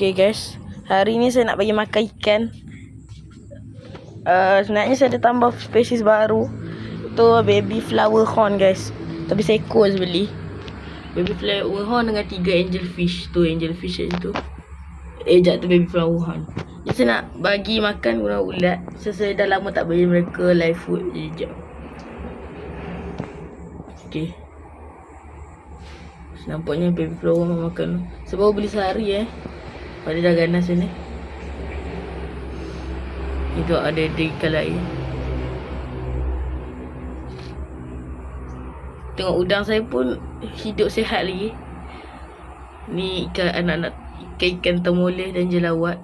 Okay guys, hari ni saya nak bagi makan ikan. Sebenarnya saya ada tambah spesies baru. Tu baby flower horn guys. Tapi seekor je beli. Baby flower horn dengan 3 angelfish. Tu angelfish macam tu. Sekejap tu baby flower horn. Jadi saya nak bagi makan guna ulat. Saya dah lama tak bagi mereka live food. Sekejap. Okay. Nampaknya baby flower horn makan. Saya baru beli sehari pada dah ganas ni. Itu ada ikan lain. Tengok udang saya pun hidup sihat lagi. Ni ikan anak-anak, ikan temoleh dan jelawat.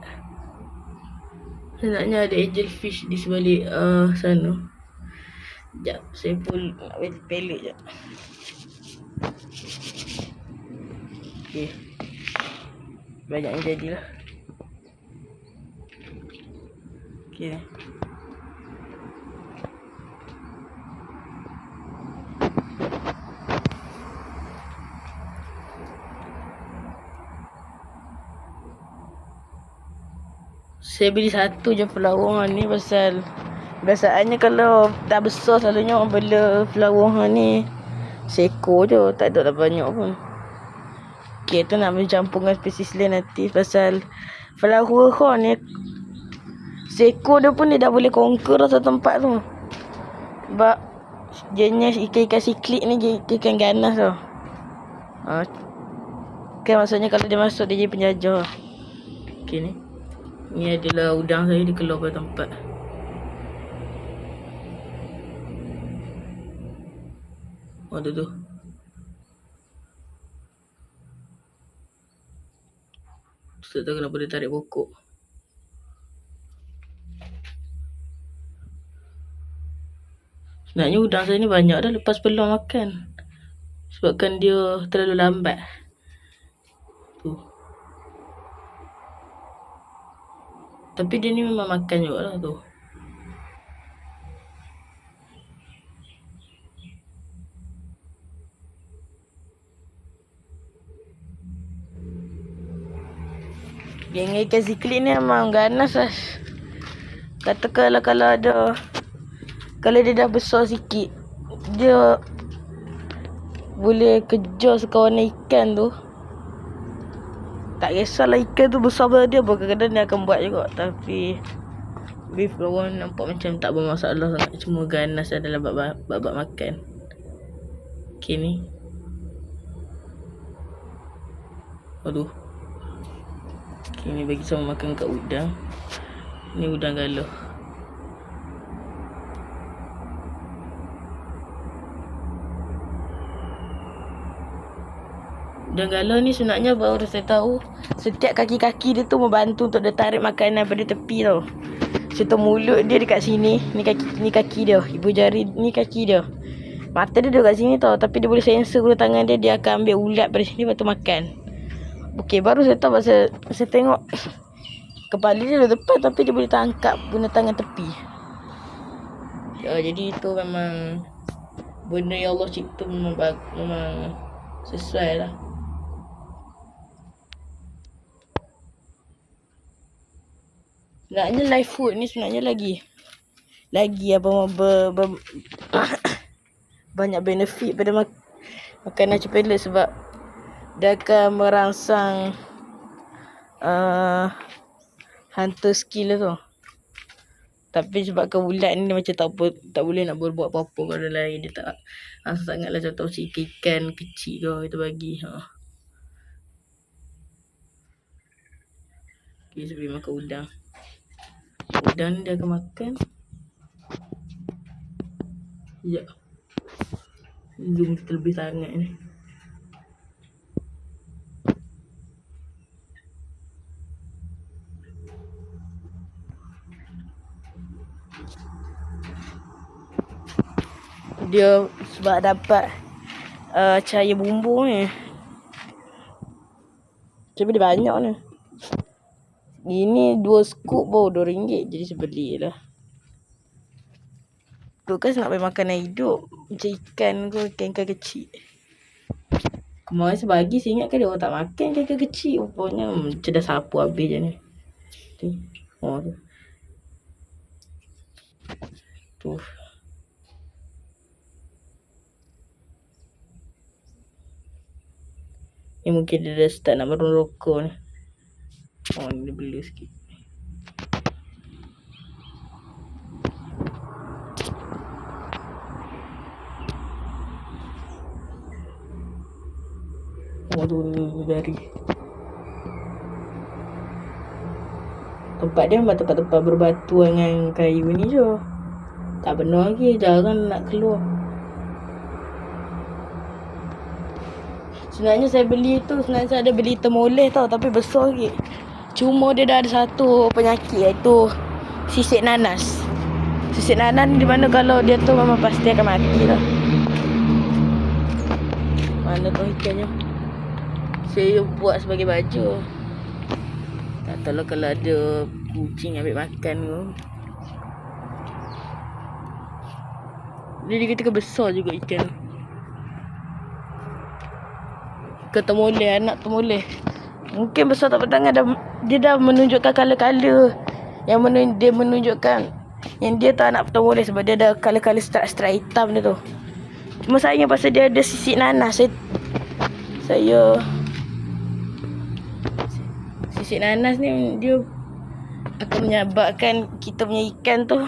Sebenarnya ada angelfish di sebalik sana. Sekejap, saya pun nak pelik je. Okay. Banyak yang jadilah. Okay. Saya beli satu je flower horn ni pasal biasaannya kalau dah besar selalunya orang bela flower horn ni seekor je, tak ada banyak pun. Okay, tu nak bercampur dengan spesies lain nanti pasal flower horn ni seekor dia pun dia dah boleh conquer satu tempat tu. Sebab jenis ikan-ikan siklik ni ikan ganas tau. Kan maksudnya kalau dia masuk dia jadi penjajah. Okay ni. Ni adalah udang saya, dia keluar pada tempat. Oh tu. Tak tahu kenapa dia tarik pokok. Sebenarnya udang saya ni banyak dah lepas peluang makan. Sebabkan dia terlalu lambat. Tu. Tapi dia ni memang makan juga lah tu. Geng ikan siklik ni memang ganas lah. Katakanlah kalau dia dah besar sikit, dia boleh kejar sekawanan ikan tu. Tak kisahlah ikan tu besar pada dia, kadang-kadang dia akan buat juga. Tapi beef flower nampak macam tak bermasalah sangat. Cuma ganas adalah bab makan. Okay ni. Aduh. Okay ni bagi sama makan kat udang. Ni udang galah. Udang galah ni sebenarnya baru saya tahu setiap kaki-kaki dia tu membantu untuk dia tarik makanan pada tepi tau. Contoh mulut dia dekat sini, ni kaki dia, ibu jari ni kaki dia. Mata dia dekat sini tau, tapi dia boleh sensor guna tangan dia, dia akan ambil ulat pada sini lepas tu makan. Okey, baru saya tahu pasal saya tengok kepala dia di depan tapi dia boleh tangkap guna tangan tepi. Jadi itu memang benda yang Allah cipta memang sesuai lah. Sebenarnya live food ni sebenarnya lagi banyak benefit pada makanan cepelet sebab dia akan merangsang hunter skill tu. Tapi sebabkan ulat ni dia macam tak boleh nak berbuat apa-apa kalau lain, dia tak sangatlah contoh ikan kecil ke kita bagi. Okay, sebelum makan udang. Udang ni dia akan makan. Ya. Zoom terlebih sangat ni. Dia sebab dapat cahaya bumbu ni. Tapi dia banyak ni. Ini 2 scoop baru RM2, jadi saya belilah. Tu kan nak bagi makanan hidup macam ikan ke, ikan kecil. Kemarin sebagi saya ingat kan dia orang tak makan kan kecil. Rupanya macam dah sapu habis je ni. Oh tu. Tu. Ni mungkin dia dah start nak merokok ni. Oh ni dia bela sikit. Oh tu dari. Tempat dia memang tempat-tempat berbatu dengan kayu ni je. Tak benar lagi, jarang nak keluar. Sebenarnya saya beli tu, sebenarnya saya ada beli temoleh tau, tapi besar lagi. Cuma dia dah ada satu penyakit, iaitu sisik nanas. Sisik nanas di mana kalau dia tu memang pasti akan mati lah. Mana tu ikannya? Saya buat sebagai baju. Tak tahu lah kalau ada kucing ambil makan tu. Dia kata besar juga ikan. Ke temoleh, anak temoleh. Mungkin besar tak bertangan dia dah menunjukkan color-color. Dia menunjukkan yang dia tak anak temoleh sebab dia ada color-color stripe hitam dia tu. Cuma sayang pasal dia ada sisik nanas. Saya sisik nanas ni dia akan menyebabkan kita punya ikan tu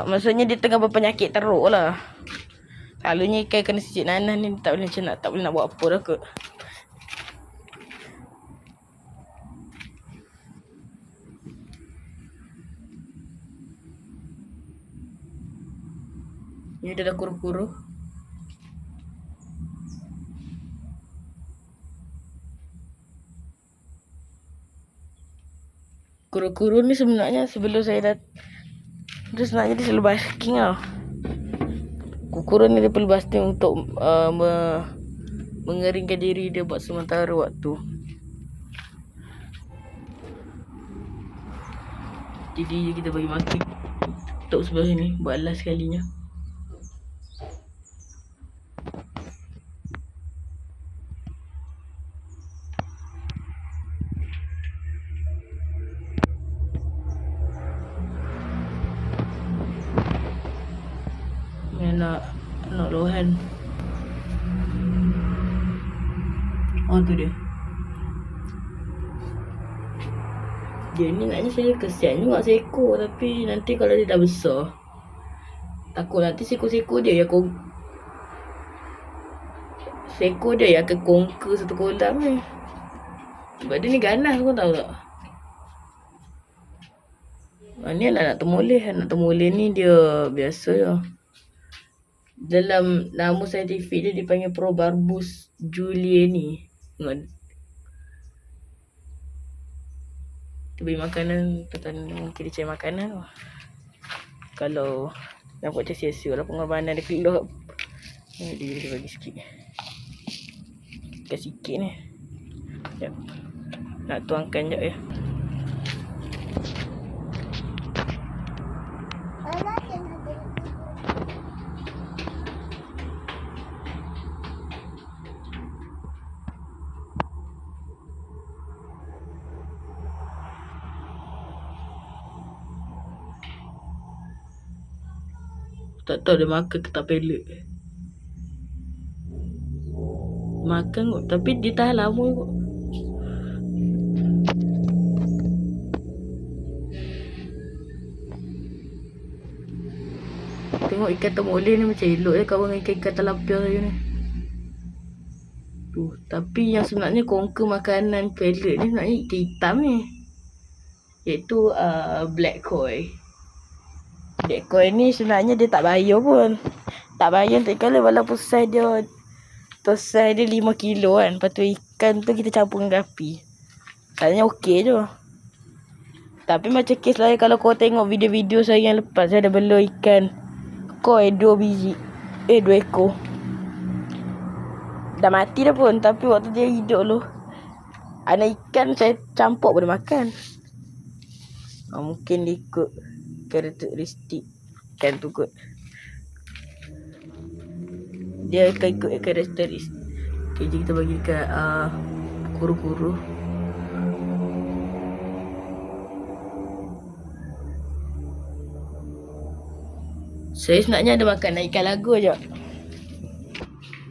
maksudnya dia tengah berpenyakit teruk lah. Selalunya ikan kena sisik nanas ni tak boleh nak buat apa dah kot. Ni dia dah kuru-kuru. Kuru-kuru ni sebenarnya sebelum saya dia sebenarnya dia selalu basking tau. Kuru-kuru ni dia perlu basking untuk mengeringkan diri dia buat sementara waktu. Jadi kita bagi makan tutup sebelah sini buat last sekalinya. Nak lohan. Oh tu dia. Dia ni naknya saya kesian juga seekor, tapi nanti kalau dia dah besar takut nanti seekor-seekor dia yang seekor dia yang akan conquer satu kolam ni. Sebab dia ni ganas kau tahu tak? Ni anak temoleh. Anak temoleh ni dia biasa je. Dalam nama saintifik dia dipanggil Probarbus julieni. Kita beri makanan, mungkin dia cari makanan lah. Kalau nampak macam sia-sia lah pengorbanan dia keluar. Dia bagi sikit. Kasih sikit ni. Sekejap. Nak tuangkan sekejap ya. Tak tahu dia makan ke tak pelet. Makan kot, tapi dia tahan lama kot. Tengok ikan temoleh ni macam elok kawan dengan ikan tilapia saya ni. Tapi yang sebenarnya conquer makanan pelet ni sebenarnya ikan hitam ni. Iaitu black koi. Black koi ni sebenarnya dia tak bayar pun. Tak bayar untuk ikan walaupun size dia 5 kilo kan. Lepas tu ikan tu kita campur dengan gapi. Katanya okey je. Tapi macam kes lain kalau kau tengok video-video saya yang lepas, saya ada bela ikan koi 2 biji. 2 ekor. Dah mati dah pun, tapi waktu dia hidup tu anak ikan saya campur boleh makan. Mungkin dia ikut karakteristik ikan tu kot. Dia akan ikut karakteris. Okay, jadi kita bagi kat kuru-kuru. Saya sebenarnya ada makan ikan lagu je.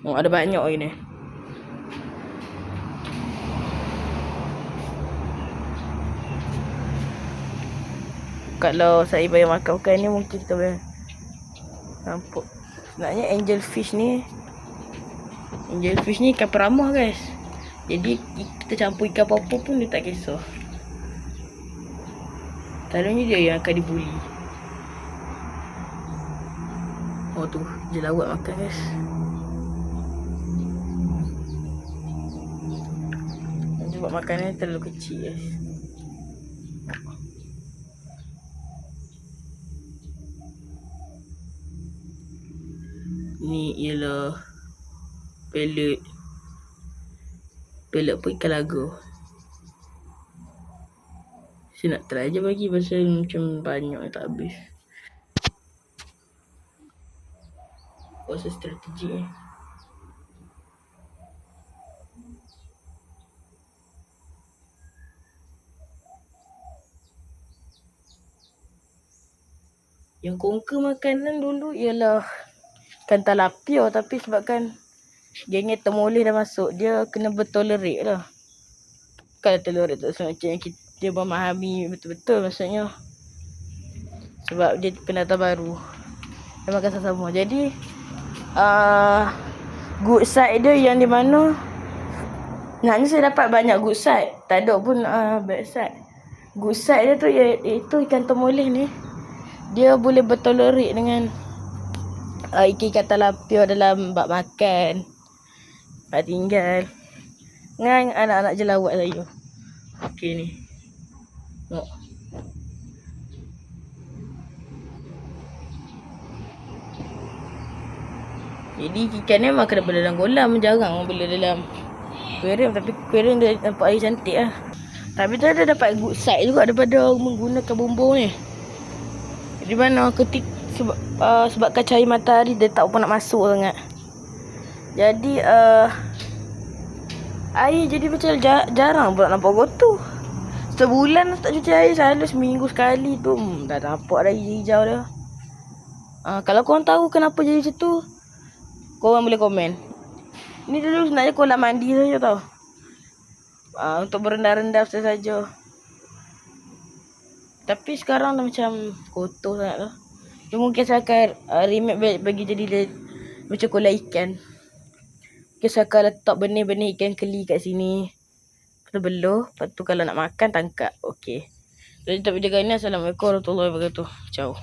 Oh, ada banyak ni. Kalau saya bayar makan ni mungkin kita boleh nampak. Sebenarnya angelfish ni ikan peramah guys. Jadi kita campur ikan apa-apa pun dia tak kisah. Selalunya dia yang akan dibuli. Oh tu, jelawat makan guys. Sebab makanan terlalu kecil guys. Ni ialah pelet apa ikan lagu. Saya nak try je bagi pasal macam banyak tak habis. Pasal strategi ni. Yang kongka makanan dulu ialah ikan talapia, tapi sebabkan gengnya termoleh dah masuk, dia kena bertolerate lah. Kalau tolerate tak macam yang kita memahami betul-betul maksudnya. Sebab dia pendatang baru. Dia makan sama-sama. Jadi good side dia yang di mana naknya saya dapat banyak good side. Tak ada pun bad side. Good side dia tu iaitu ikan termoleh ni, dia boleh bertolerate dengan ikan talapia dalam bab makan, bab tinggal dengan anak-anak jelawat saya. Okey ni. Tengok. Jadi ikan ni memang kena bela dalam kolam, jarang bela dalam aquarium. Tapi aquarium dia nampak air cantik lah. Tapi tu ada dapat good side juga daripada menggunakan bumbung ni. Di mana sebabkan cahaya matahari dia tak apa nak masuk sangat. Jadi air jadi macam jarang pula nampak kotor. Sebulan tak cuci air, selalu seminggu sekali tu dah nampak dah hijau dia. Kalau korang tahu kenapa jadi macam tu, korang boleh komen. Ni dulu sebenarnya kolam mandi saja tau. Untuk berendah-rendah saja. Tapi sekarang dah macam kotor sangat lah. Dia mungkin saya akan remake bagi jadi macam kolam ikan. Mungkin saya akan letak benih-benih ikan keli kat sini. Kita beluh. Lepas tu kalau nak makan, tangkap. Okey. Jadi tak video kali ni. Assalamualaikum warahmatullahi wabarakatuh. Ciao.